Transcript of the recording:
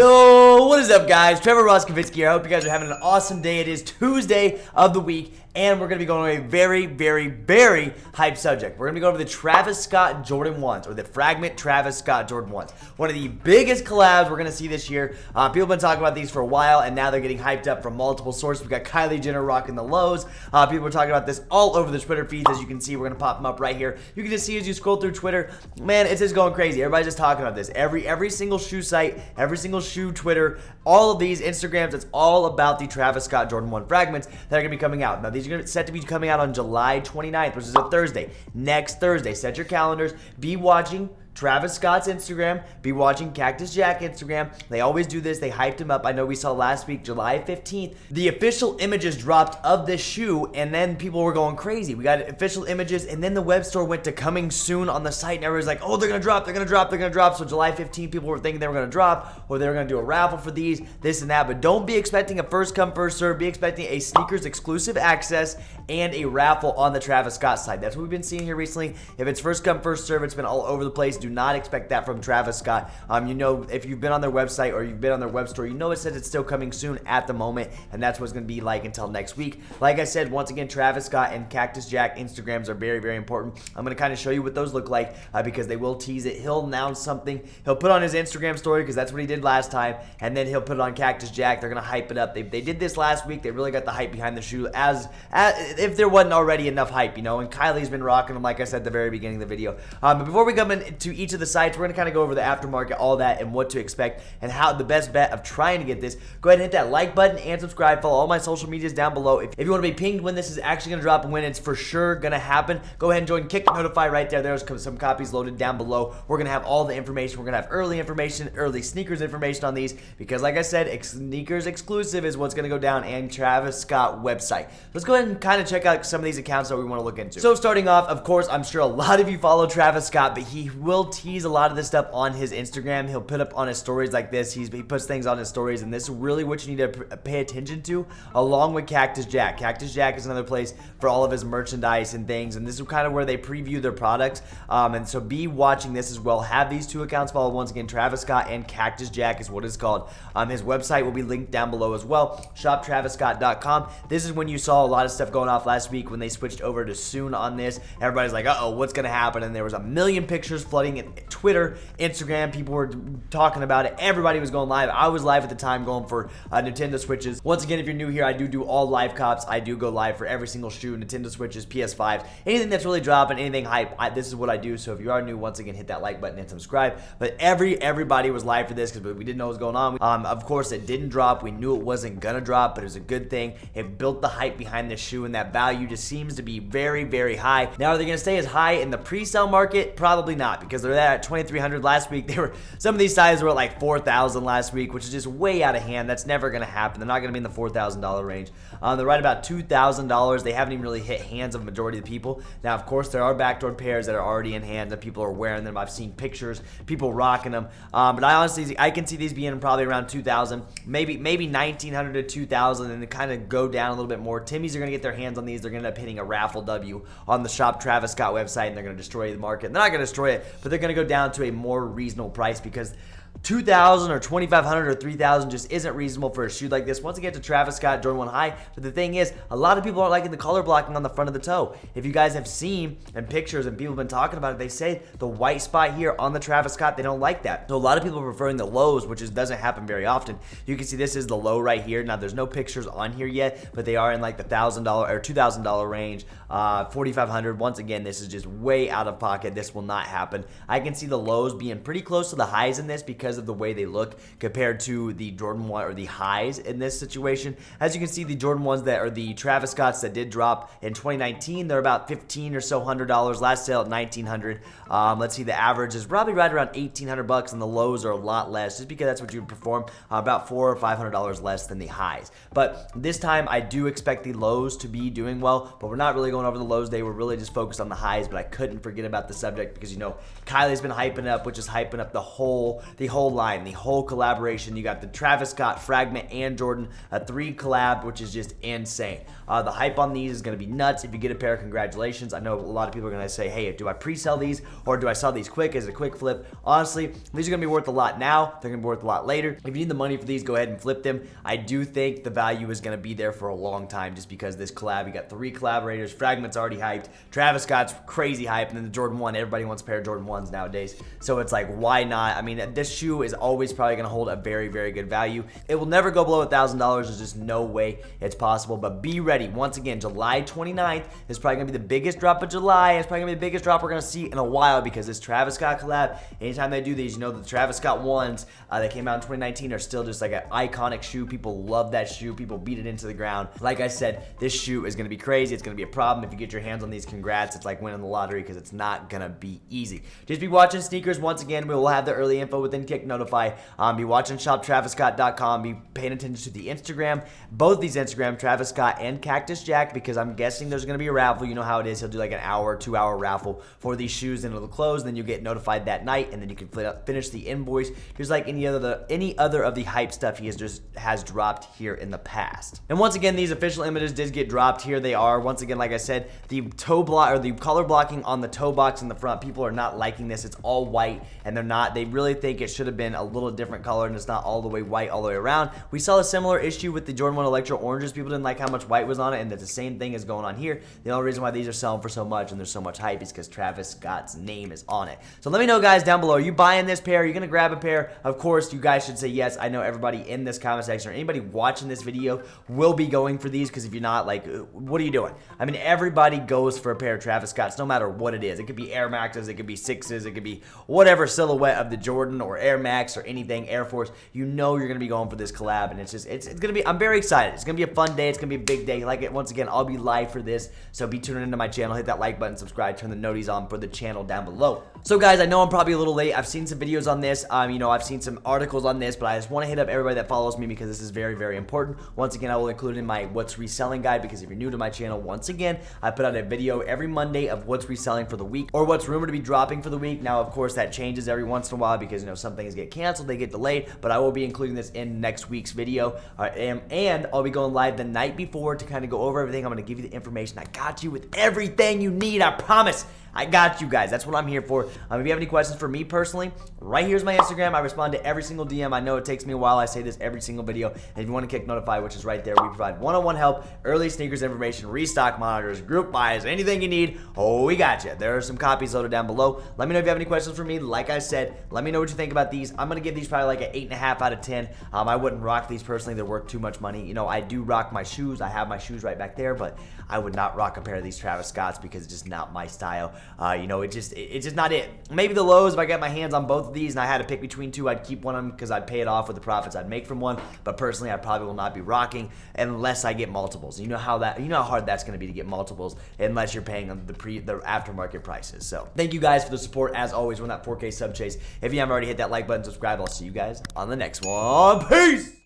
Yo, what is up, guys? Trevor Roskovensky here. I hope you guys are having an awesome day. It is Tuesday of the week, and we're going to be going over a very, very, very hype subject. We're going to be going over the Travis Scott Jordan 1s, or the Fragment Travis Scott Jordan 1s. One of the biggest collabs we're going to see this year. People have been talking about these for a while, and now they're getting hyped up from multiple sources. We got Kylie Jenner rocking the lows. People are talking about this all over the Twitter feeds. As you can see, we're going to pop them up right here. You can just see as you scroll through Twitter, man, it's just going crazy. Everybody's just talking about this. Every single shoe site, every single shoe Twitter, all of these Instagrams, it's all about the Travis Scott Jordan 1 fragments that are going to be coming out. Now, these are set to be coming out on July 29th, which is a Thursday. Next Thursday. Set your calendars. Be watching Travis Scott's Instagram. Be watching Kckd Jack Instagram. They always do this. They hyped him up. I know we saw last week, July 15th, the official images dropped of this shoe, and then people were going crazy. We got official images, and then the web store went to coming soon on the site, and everybody's like, oh, they're going to drop, they're going to drop, they're going to drop. So July 15th, people were thinking they were going to drop, or they were going to do a raffle for these, this and that. But don't be expecting a first come, first serve. Be expecting a sneakers exclusive access and a raffle on the Travis Scott side. That's what we've been seeing here recently. If it's first come, first serve, it's been all over the place. Do not expect that from Travis Scott. You know, if you've been on their website or you've been on their web store, you know it says it's still coming soon at the moment, and that's what it's going to be like until next week. Like I said, once again, Travis Scott and Kckd Jack Instagrams are very, very important. I'm going to kind of show you what those look like because they will tease it. He'll announce something. He'll put on his Instagram story because that's what he did last time, and then he'll put it on Kckd Jack. They're going to hype it up. They did this last week. They really got the hype behind the shoe as if there wasn't already enough hype, you know, and Kylie's been rocking them, like I said at the very beginning of the video. But before we come into each of the sites, we're going to kind of go over the aftermarket, all that, and what to expect, and how the best bet of trying to get this. Go ahead and hit that like button and subscribe. Follow all my social medias down below. If you want to be pinged when this is actually going to drop and when it's for sure going to happen, go ahead and join Kckd Notify right there. There's some copies loaded down below. We're going to have all the information. We're going to have early information, early sneakers information on these, because like I said, sneakers exclusive is what's going to go down, and Travis Scott website. Let's go ahead and kind of check out some of these accounts that we want to look into. So starting off, of course, I'm sure a lot of you follow Travis Scott, but he will tease a lot of this stuff on his Instagram. He'll put up on his stories like this. He puts things on his stories, and this is really what you need to pay attention to, along with Kckd Jack. Kckd Jack is another place for all of his merchandise and things, and this is kind of where they preview their products. And so be watching this as well. Have these two accounts followed. Once again, Travis Scott and Kckd Jack is what it's called. His website will be linked down below as well. ShopTravisScott.com. This is when you saw a lot of stuff going off last week when they switched over to soon on this. Everybody's like, uh-oh, what's going to happen? And there was a million pictures flooding at Twitter, Instagram. People were talking about it. Everybody was going live. I was live at the time going for Nintendo Switches. Once again, if you're new here, I do all live cops. I do go live for every single shoe, Nintendo Switches, PS5s, anything that's really dropping, anything hype. This is what I do. So if you are new, once again, hit that like button and subscribe. But everybody was live for this because we didn't know what was going on. Of course, it didn't drop. We knew it wasn't gonna drop, but it was a good thing. It built the hype behind this shoe, and that value just seems to be very, very high. Now, are they gonna stay as high in the pre-sale market? Probably not, because they're at 2,300 last week. Some of these sizes were at like 4,000 last week, which is just way out of hand. That's never going to happen. They're not going to be in the $4,000 range. They're right about $2,000. They haven't even really hit hands of a majority of the people. Now, of course, there are backdoor pairs that are already in hands and people are wearing them. I've seen pictures, people rocking them. But I can see these being probably around 2,000, maybe 1,900 to 2,000, and they kind of go down a little bit more. Timmies are going to get their hands on these. They're going to end up hitting a raffle W on the Shop Travis Scott website, and they're going to destroy the market. They're not going to destroy it, but they're going to go down to a more reasonable price, because 2,000 or 2,500 or 3,000 just isn't reasonable for a shoe like this. Once again, to Travis Scott Jordan 1 High, but the thing is, a lot of people aren't liking the color blocking on the front of the toe. If you guys have seen in pictures and people have been talking about it, they say the white spot here on the Travis Scott, they don't like that. So a lot of people are preferring the lows, which doesn't happen very often. You can see this is the low right here. Now, there's no pictures on here yet, but they are in like the $1,000 or $2,000 range, 4,500. Once again, this is just way out of pocket. This will not happen. I can see the lows being pretty close to the highs in this because of the way they look compared to the Jordan 1 or the highs in this situation. As you can see, the Jordan 1s that are the Travis Scotts that did drop in 2019, they're about $1,500 or so. Last sale at $1,900. Let's see, the average is probably right around $1,800, and the lows are a lot less, just because that's what you would perform, about $400 or $500 less than the highs. But this time, I do expect the lows to be doing well, but we're not really going over the lows today. We're really just focused on the highs, but I couldn't forget about the subject because, you know, Kylie's been hyping up, which is hyping up the whole whole line, the whole collaboration. You got the Travis Scott Fragment and Jordan, a 3 collab, which is just insane. The hype on these is going to be nuts. If you get a pair, congratulations. I know a lot of people are going to say, hey, do I pre-sell these or do I sell these quick? Is it a quick flip? Honestly, these are going to be worth a lot now. They're going to be worth a lot later. If you need the money for these, go ahead and flip them. I do think the value is going to be there for a long time just because this collab, you got 3 collaborators. Fragment's already hyped. Travis Scott's crazy hype. And then the Jordan 1, everybody wants a pair of Jordan 1s nowadays. So it's like, why not? I mean, this shoe is always probably going to hold a very, very good value. It will never go below $1,000. There's just no way it's possible. But be ready. Once again, July 29th is probably going to be the biggest drop of July. It's probably going to be the biggest drop we're going to see in a while because this Travis Scott collab, anytime they do these, you know, the Travis Scott 1s that came out in 2019 are still just like an iconic shoe. People love that shoe. People beat it into the ground. Like I said, this shoe is going to be crazy. It's going to be a problem. If you get your hands on these, congrats. It's like winning the lottery because it's not going to be easy. Just be watching sneakers. Once again, we will have the early info within Kckd Notify. Be watching shoptraviscott.com. Be paying attention to the Instagram. Both these Instagram, Travis Scott and Cactus Jack, because I'm guessing there's going to be a raffle. You know how it is. He'll do like an hour, 2-hour raffle for these shoes, and it'll close. Then you get notified that night, and then you can finish the invoice just like any other of the hype stuff he has dropped here in the past. And once again, these official images did get dropped. Here they are. Once again, like I said, the toe block or the color blocking on the toe box in the front, people are not liking this. It's all white, and they're not. They really think it should have been a little different color, and it's not all the way white all the way around. We saw a similar issue with the Jordan 1 Electro Oranges. People didn't like how much white was on it, and that's the same thing is going on here. The only reason why these are selling for so much and there's so much hype is because Travis Scott's name is on it. So let me know, guys, down below. Are you buying this pair? Are you going to grab a pair? Of course, you guys should say yes. I know everybody in this comment section or anybody watching this video will be going for these, because if you're not, like, what are you doing? I mean, everybody goes for a pair of Travis Scotts no matter what it is. It could be Air Maxes, it could be 6s, it could be whatever silhouette of the Jordan or Air Max or anything, Air Force. You know you're going to be going for this collab, and it's going to be, I'm very excited. It's going to be a fun day. It's going to be a big day. Like it, once again, I'll be live for this, so be tuning into my channel. Hit that like button, subscribe, turn the noties on for the channel down below. So guys, I know I'm probably a little late. I've seen some videos on this. You know, I've seen some articles on this, but I just want to hit up everybody that follows me because this is very, very important. Once again, I will include it in my what's reselling guide, because if you're new to my channel, once again, I put out a video every Monday of what's reselling for the week or what's rumored to be dropping for the week. Now, of course, that changes every once in a while because, you know, some things get canceled, they get delayed, but I will be including this in next week's video. And I'll be going live the night before to kind of go over everything. I'm going to give you the information. I got you with everything you need, I promise. I got you guys. That's what I'm here for. If you have any questions for me personally, right here's my Instagram. I respond to every single DM. I know it takes me a while. I say this every single video. And if you want to Kckd Notify, which is right there, we provide one-on-one help, early sneakers information, restock monitors, group buys, anything you need. Oh, we got you. There are some copies loaded down below. Let me know if you have any questions for me. Like I said, let me know what you think about these. I'm going to give these probably like an 8.5 out of 10. I wouldn't rock these personally. They're worth too much money. You know, I do rock my shoes. I have my shoes right back there, but I would not rock a pair of these Travis Scotts because it's just not my style. You know, it's just not it. Maybe the lows, if I got my hands on both of these and I had to pick between two, I'd keep one of them because I'd pay it off with the profits I'd make from one. But personally, I probably will not be rocking unless I get multiples. You know how hard that's going to be to get multiples unless you're paying them the aftermarket prices. So thank you guys for the support. As always, we're on that 4K sub chase. If you haven't already, hit that like button, subscribe. I'll see you guys on the next one. Peace.